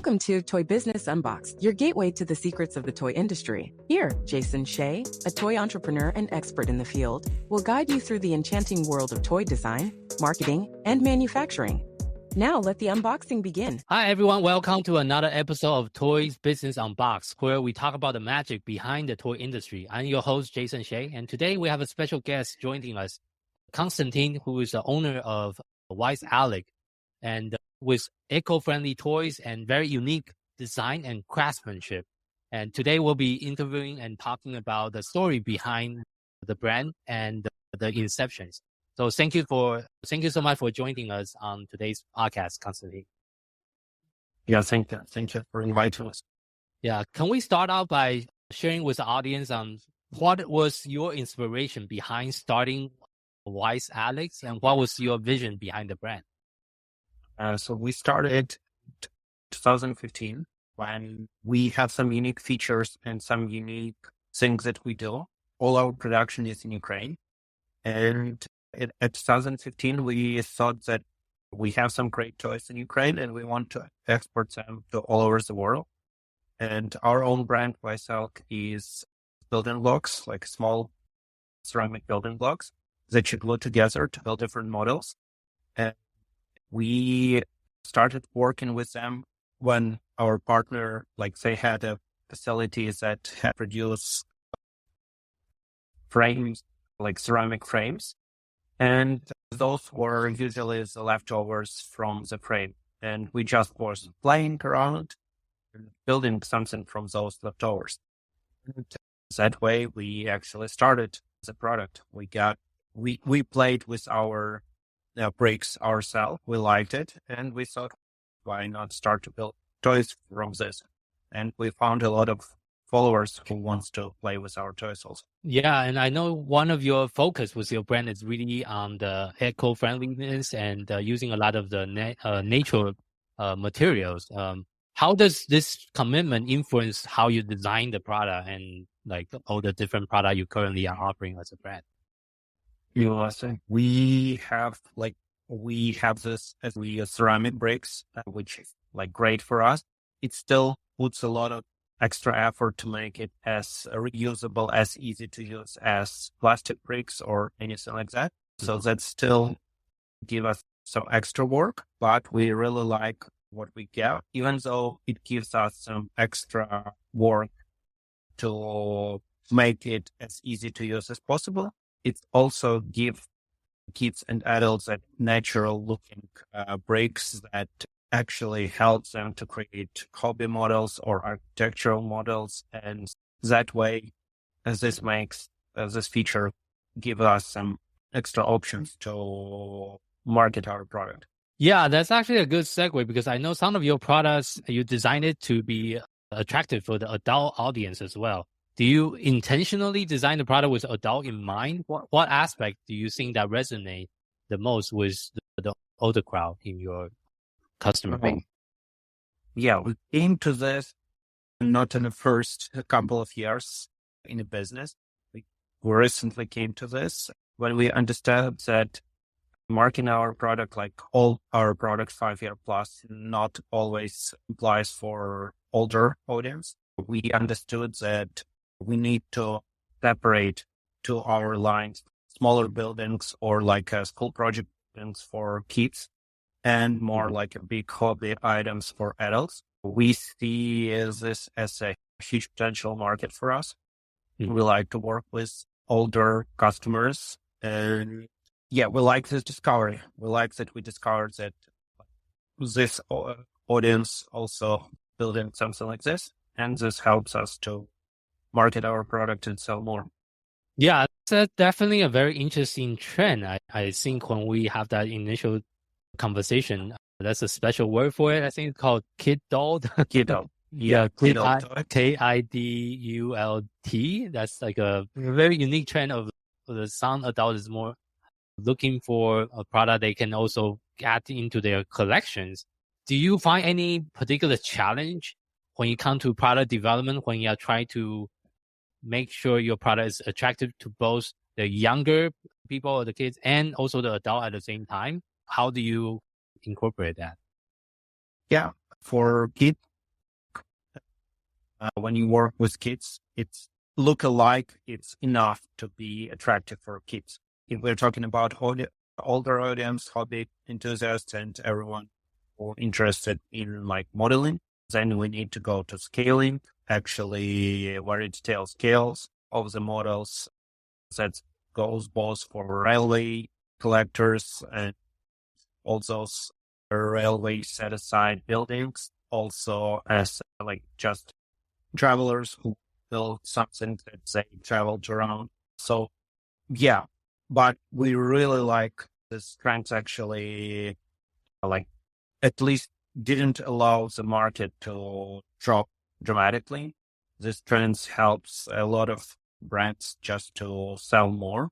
Welcome to Toy Business Unboxed, your gateway to the secrets of the toy industry. Here, Jason Shea, a toy entrepreneur and expert in the field, will guide you through the enchanting world of toy design, marketing, and manufacturing. Now let the unboxing begin. Hi everyone, welcome to another episode of Toys Business Unboxed, where we talk about the magic behind the toy industry. I'm your host, Jason Shea, and today we have a special guest joining us, Kostiantyn, who is the owner of Wise Elk, and with eco-friendly toys and very unique design and craftsmanship. And today we'll be interviewing and talking about the story behind the brand and the inceptions. So thank you so much for joining us on today's podcast, Kostiantyn. Yeah, thank you for inviting us. Yeah, can we start out by sharing with the audience on what was your inspiration behind starting Wise Elk, and what was your vision behind the brand? So we started 2015 when we have some unique features and some unique things that we do. All our production is in Ukraine. And at 2015, we thought that we have some great toys in Ukraine and we want to export them to all over the world. And our own brand, Wise Elk, is building blocks, like small ceramic building blocks that you glue together to build different models. And we started working with them when our partner, they had a facility that had produced frames, like ceramic frames. And those were usually the leftovers from the frame. And we just was playing around and building something from those leftovers. And that way, we actually started the product. We played with our bricks ourselves. We liked it. And we thought, why not start to build toys from this? And we found a lot of followers who wants to play with our toys also. Yeah, and I know one of your focus with your brand is really on the eco-friendliness and using a lot of the natural materials. How does this commitment influence how you design the product and all the different products you currently are offering as a brand? We have this as we ceramic bricks, which is great for us. It still puts a lot of extra effort to make it as reusable, as easy to use as plastic bricks or anything like that. So that still give us some extra work, but we really like what we get, even though it gives us some extra work to make it as easy to use as possible. It also gives kids and adults that natural looking bricks that actually helps them to create hobby models or architectural models. And that way, as this feature give us some extra options to market our product. Yeah, that's actually a good segue because I know some of your products, you designed it to be attractive for the adult audience as well. Do you intentionally design the product with adult in mind? What aspect do you think that resonate the most with the older crowd in your customer base? Yeah, we came to this not in the first couple of years in the business. We recently came to this when we understood that marketing our product, like all our products 5-year plus, not always applies for older audience. We understood that we need to separate to our lines smaller buildings or school project buildings for kids and more like a big hobby items for adults. We see this as a huge potential market for us. We like to work with older customers. And we like this discovery. We like that we discovered that this audience also building something like this. And this helps us to market our product and sell more. Yeah, that's definitely a very interesting trend. I think when we have that initial conversation, that's a special word for it. I think it's called Kidult. Kidult. Yeah, Kidult. Kidult. That's like a very unique trend of some adults is more looking for a product they can also add into their collections. Do you find any particular challenge when you come to product development, when you are trying to make sure your product is attractive to both the younger people or the kids and also the adult at the same time? How do you incorporate that? Yeah, for kids, when you work with kids, it's look alike. It's enough to be attractive for kids. If we're talking about older audience, hobby enthusiasts, and everyone who interested in like modeling, then we need to go to scaling, actually very detailed scales of the models. That goes both for railway collectors and all those railway set aside buildings, also as like just travelers who build something that they traveled around. So yeah, but we really like this trend actually, like at least didn't allow the market to drop dramatically. This trend helps a lot of brands just to sell more.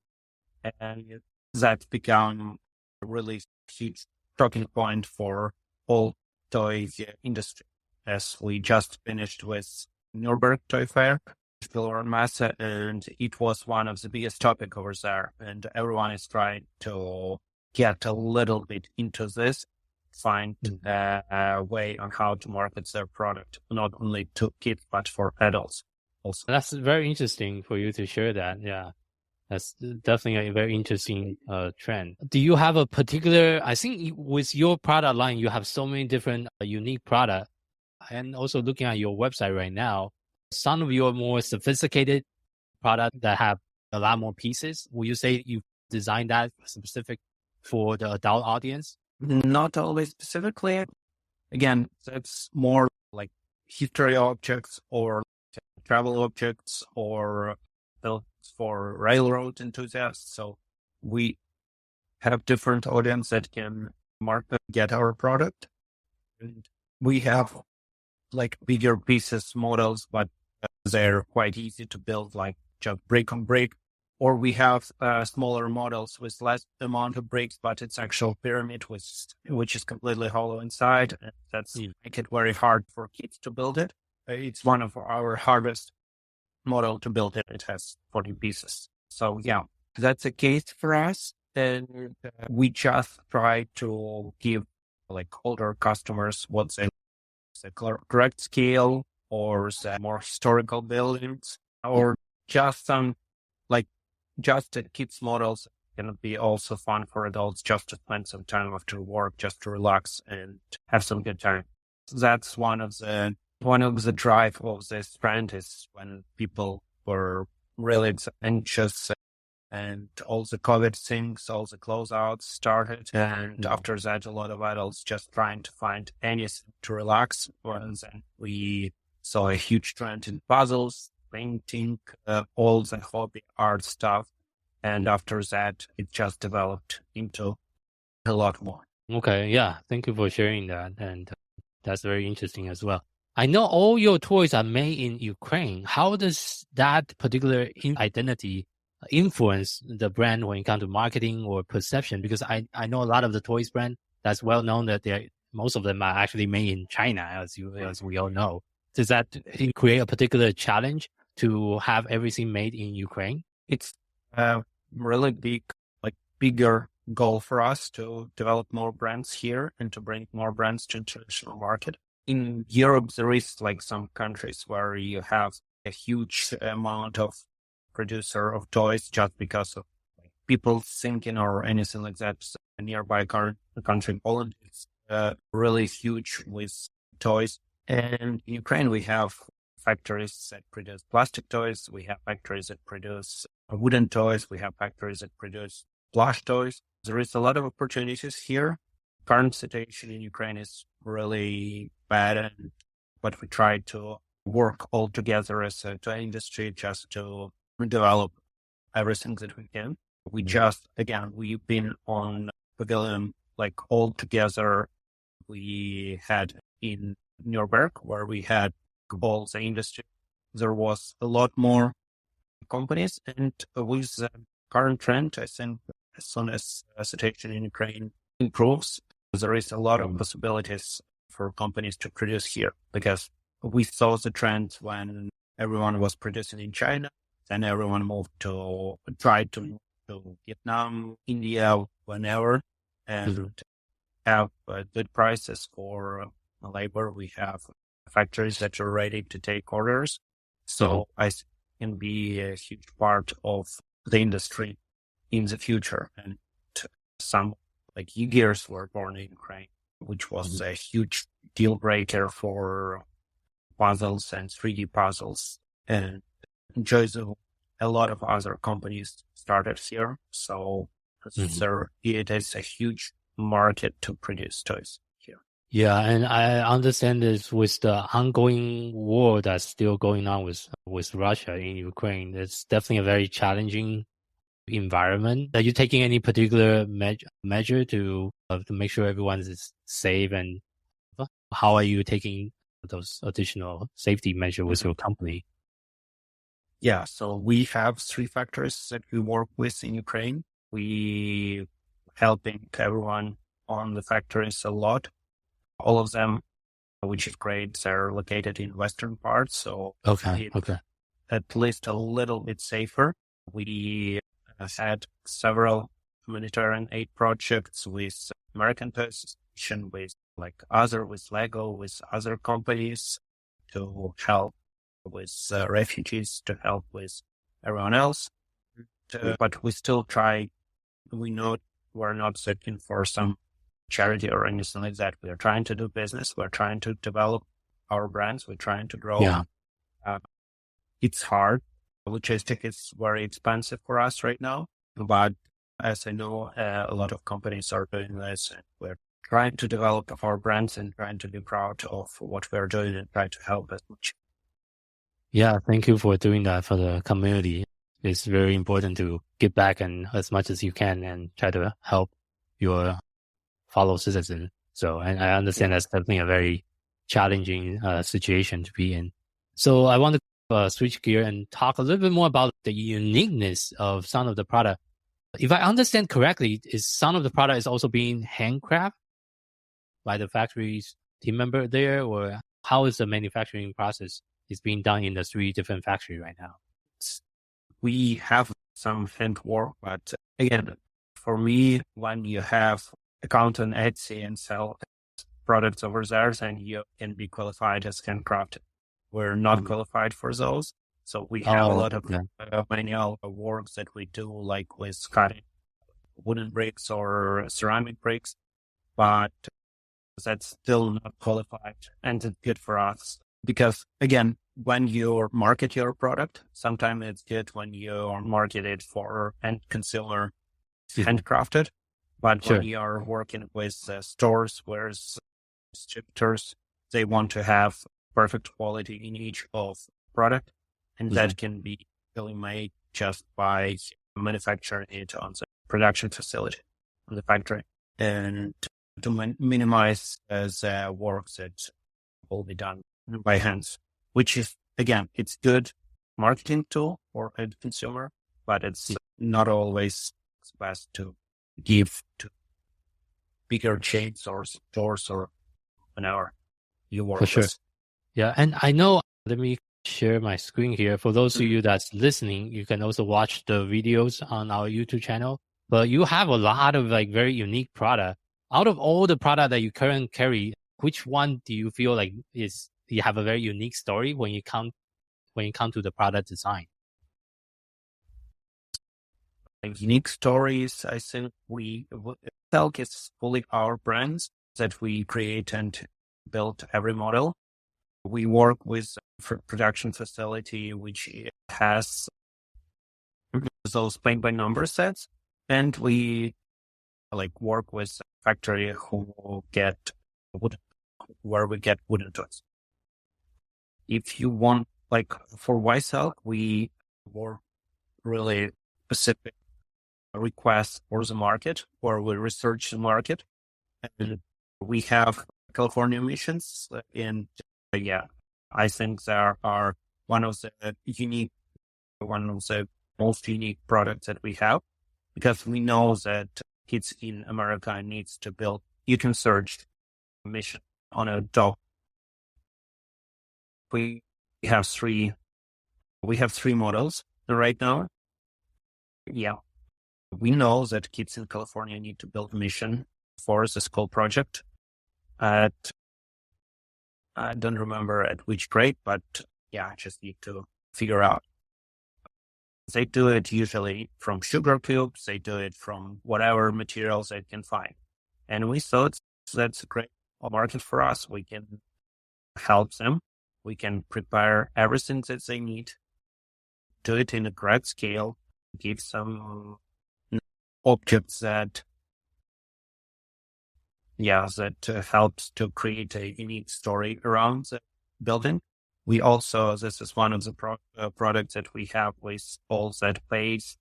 And that's become a really huge talking point for all toy industry. As we just finished with Nuremberg Toy Fair, Massa, and it was one of the biggest topic over there. And everyone is trying to get a little bit into this, find a way on how to market their product, not only to kids, but for adults also. That's very interesting for you to share that. Yeah. That's definitely a very interesting trend. Do you have a particular, I think with your product line, you have so many different unique products. And also looking at your website right now, some of your more sophisticated products that have a lot more pieces, will you say you designed that specific for the adult audience? Not always specifically. Again, that's more like history objects or travel objects or built for railroad enthusiasts. So we have different audience that can get our product. And we have like bigger pieces models, but they're quite easy to build, like just brick on brick. Or we have smaller models with less amount of bricks, but it's actual pyramid which is completely hollow inside. And that's make it very hard for kids to build it. It's one of our hardest model to build it. It has 40 pieces. So yeah, that's a case for us. And we just try to give like older customers what they the correct scale or the more historical buildings or just some like just the kids models can be also fun for adults just to spend some time after work, just to relax and have some good time. So that's one of the drive of this trend is when people were really anxious and all the COVID things, all the closeouts started. And after that, a lot of adults just trying to find anything to relax. And then we saw a huge trend in puzzles, painting, all the hobby art stuff. And after that, it just developed into a lot more. Okay. Yeah. Thank you for sharing that. And that's very interesting as well. I know all your toys are made in Ukraine. How does that particular identity influence the brand when it comes to marketing or perception? Because I know a lot of the toys brand that's well known that most of them are actually made in China, as we all know. Does that create a particular challenge to have everything made in Ukraine? It's a really bigger goal for us to develop more brands here and to bring more brands to international market. In Europe, there is like some countries where you have a huge amount of producer of toys just because of people thinking or anything like that. So a nearby country, Poland, is really huge with toys. And in Ukraine, we have factories that produce plastic toys. We have factories that produce wooden toys. We have factories that produce plush toys. There is a lot of opportunities here. Current situation in Ukraine is really bad, but we try to work all together as a toy industry just to develop everything that we can. We just, again, we've been on pavilion like all together. We had in Nuremberg where we had all the industry. There was a lot more companies, and with the current trend, I think as soon as the situation in Ukraine improves, there is a lot of possibilities for companies to produce here, because we saw the trend when everyone was producing in China, then everyone moved to move to Vietnam, India, whenever, and have good prices for labor. We have factories that are ready to take orders. So I think it can be a huge part of the industry in the future. And some like gears were born in Ukraine, which was a huge deal breaker for puzzles and 3D puzzles. And a lot of other companies started here. So it is a huge market to produce toys here. Yeah, and I understand this with the ongoing war that's still going on with Russia in Ukraine. It's definitely a very challenging environment. Are you taking any particular measure to make sure everyone is safe, and how are you taking those additional safety measures with your company? Yeah, so we have 3 factories that we work with in Ukraine. We helping everyone on the factories a lot. All of them, which is great, they're located in western parts, so Okay. At least a little bit safer. We had several humanitarian aid projects with American Toy Association, with Lego, with other companies to help with refugees, to help with everyone else. But we still try. We're not searching for some charity or anything like that. We are trying to do business. We're trying to develop our brands. We're trying to grow. Yeah. It's hard. Logistics is very expensive for us right now. But as I know, a lot of companies are doing this. And we're trying to develop our brands and trying to be proud of what we're doing and try to help as much. Yeah, thank you for doing that for the community. It's very important to give back and as much as you can and try to help your fellow citizens. So, and I understand that's definitely a very challenging situation to be in. So I want to switch gear and talk a little bit more about the uniqueness of some of the product. If I understand correctly, is some of the product is also being handcrafted by the factory's team member there, or how is the manufacturing process is being done in the 3 different factories right now? We have some hand work, but again, for me, when you have account on Etsy and sell products over there, then you can be qualified as handcrafted. We're not qualified for those. So we have a lot of manual work that we do, like with cutting wooden bricks or ceramic bricks, but that's still not qualified. And it's good for us because, again, when you market your product, sometimes it's good when you market it for end consumer handcrafted. But when you are working with stores where distributors, they want to have perfect quality in each of product, and that can be really made just by manufacturing it on the production facility, on the factory, and to minimize the work that will be done by hands, which is, again, it's good marketing tool for a consumer, but it's not always best to give to bigger chains or stores or whenever you work with. Yeah, and I know, let me share my screen here. For those of you that's listening, you can also watch the videos on our YouTube channel. But you have a lot of like very unique product. Out of all the product that you currently carry, which one do you feel like you have a very unique story when you come to the product design? Unique stories, I think Elk is fully our brands that we create and build every model. We work with a production facility which has those paint by number sets, and we work with a factory where we get wooden toys. If you want, for Wise Elk, we work really specific requests for the market, where we research the market, and we have California missions, and I think there are one of the most unique products that we have, because we know that kids in America needs to build. You can search mission on a dog. We have three models right now. Yeah. We know that kids in California need to build a mission for the school project. I don't remember at which grade, but yeah, I just need to figure out. They do it usually from sugar cubes. They do it from whatever materials they can find. And we thought that's a great market for us. We can help them. We can prepare everything that they need, do it in a correct scale, give some objects that helps to create a unique story around the building. We also, this is one of the products that we have with all that paste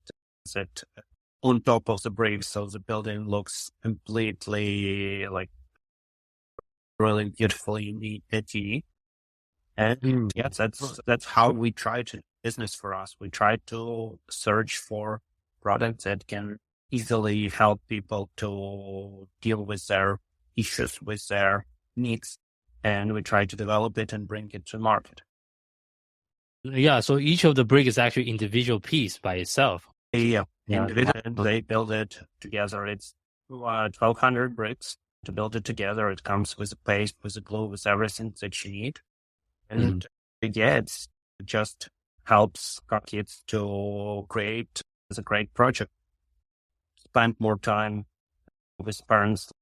that on top of the bricks, so the building looks completely like really beautifully unique. And yes, that's how we try to business for us. We try to search for products that can easily help people to deal with their issues, with their needs, and we try to develop it and bring it to market. Yeah, so each of the brick is actually individual piece by itself. Yeah, individually they build it together. It's 1,200 bricks to build it together. It comes with a paste, with a glue, with everything that you need. And it just helps kids to create a great project. Spend more time with parents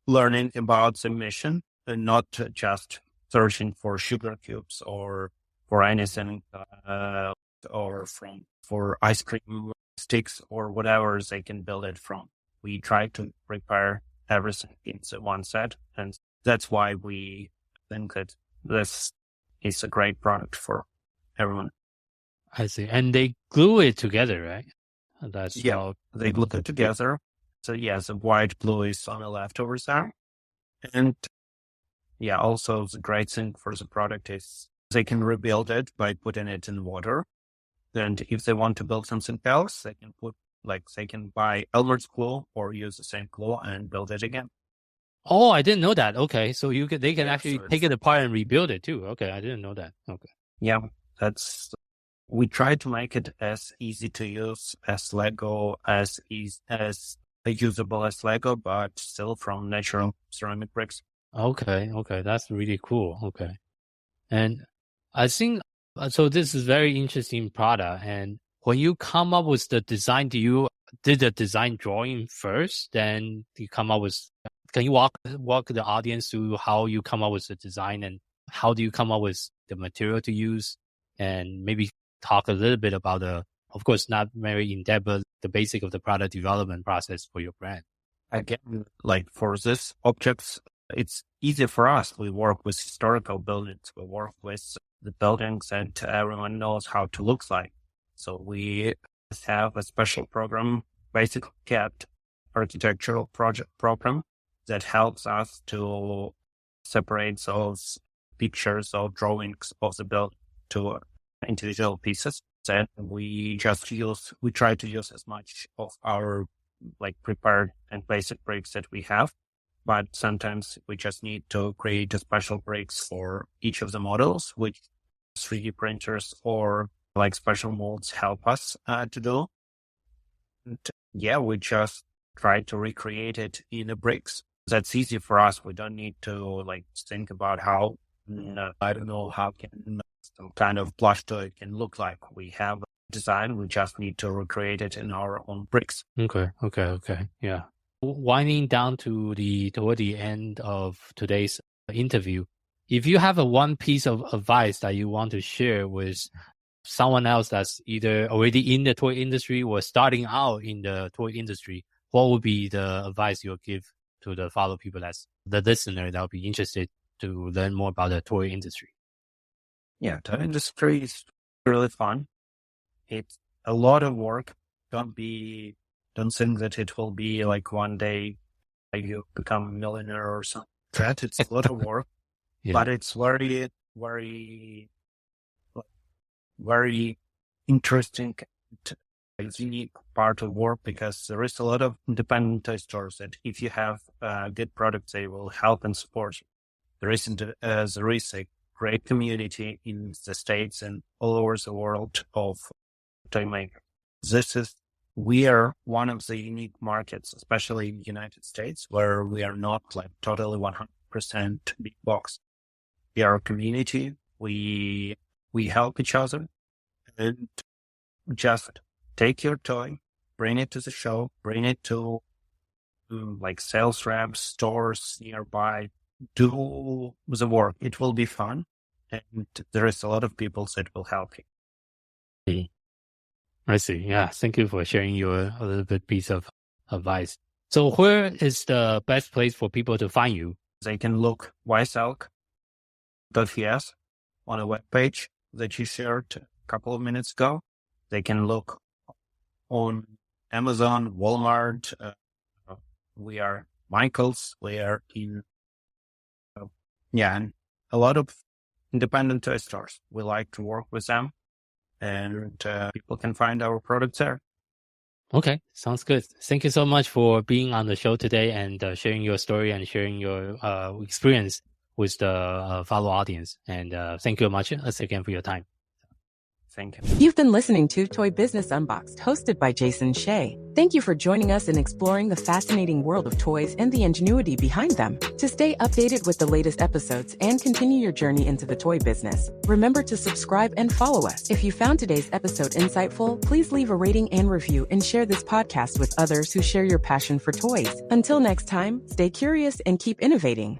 learning about the mission and not just searching for sugar cubes or for anything or for ice cream sticks or whatever they can build it from. We try to prepare everything in one set, and that's why we think that this is a great product for everyone. I see. And they glue it together, right? That's they glue it together. So the white glue is on the leftovers there. And also the great thing for the product is they can rebuild it by putting it in water. And if they want to build something else, they can buy Elmer's glue or use the same glue and build it again. Oh, I didn't know that. Okay, so they can actually take it apart and rebuild it too. Okay, I didn't know that. Okay. Yeah, we try to make it as easy to use as Lego, as usable as Lego, but still from natural ceramic bricks. Okay, that's really cool. Okay, and I think so. This is very interesting product. And when you come up with the design, did the design drawing first? Then you come up with. Can you walk the audience through how you come up with the design and how do you come up with the material to use, and maybe talk a little bit about of course, not very in depth, but the basic of the product development process for your brand. Again, like for this objects, it's easy for us. We work with historical buildings. We work with the buildings that everyone knows how to look like. So we have a special program, basically kept architectural project program that helps us to separate those pictures or drawings of the building to individual pieces. That we try to use as much of our prepared and basic bricks that we have. But sometimes we just need to create a special bricks for each of the models, which 3D printers or special molds help us to do. And we just try to recreate it in the bricks. That's easy for us. We don't need to think about how, I don't know, how can some kind of plush toy can look like. We have a design. We just need to recreate it in our own bricks. Okay. Yeah. Winding down toward the end of today's interview, if you have one piece of advice that you want to share with someone else that's either already in the toy industry or starting out in the toy industry, what would be the advice you'll give to the fellow people that's the listener that will be interested to learn more about the toy industry? Yeah, toy industry is really fun. It's a lot of work. Don't think that it will be one day you become a millionaire or something. It's a lot of work, but it's very, very, very interesting, unique part of work because there is a lot of independent toy stores that if you have good products, they will help and support you. There is a great community in the States and all over the world of toy makers. We are one of the unique markets, especially in the United States, where we are not totally 100% big box. We are a community. We help each other, and just take your toy, bring it to the show, bring it to like sales reps, stores nearby, do the work. It will be fun. And there is a lot of people that will help you. I see. Yeah. Thank you for sharing a little bit piece of advice. So where is the best place for people to find you? They can look wiseelk.ts on a webpage that you shared a couple of minutes ago. They can look on Amazon, Walmart. We are Michael's. We are in, and a lot of independent toy stores. We like to work with them, and people can find our products there. Okay, sounds good. Thank you so much for being on the show today and sharing your story and sharing your experience with the follow audience. And thank you much once again for your time. Thank you. You've been listening to Toy Business Unboxed, hosted by Jason Shea. Thank you for joining us in exploring the fascinating world of toys and the ingenuity behind them. To stay updated with the latest episodes and continue your journey into the toy business, remember to subscribe and follow us. If you found today's episode insightful, please leave a rating and review and share this podcast with others who share your passion for toys. Until next time, stay curious and keep innovating.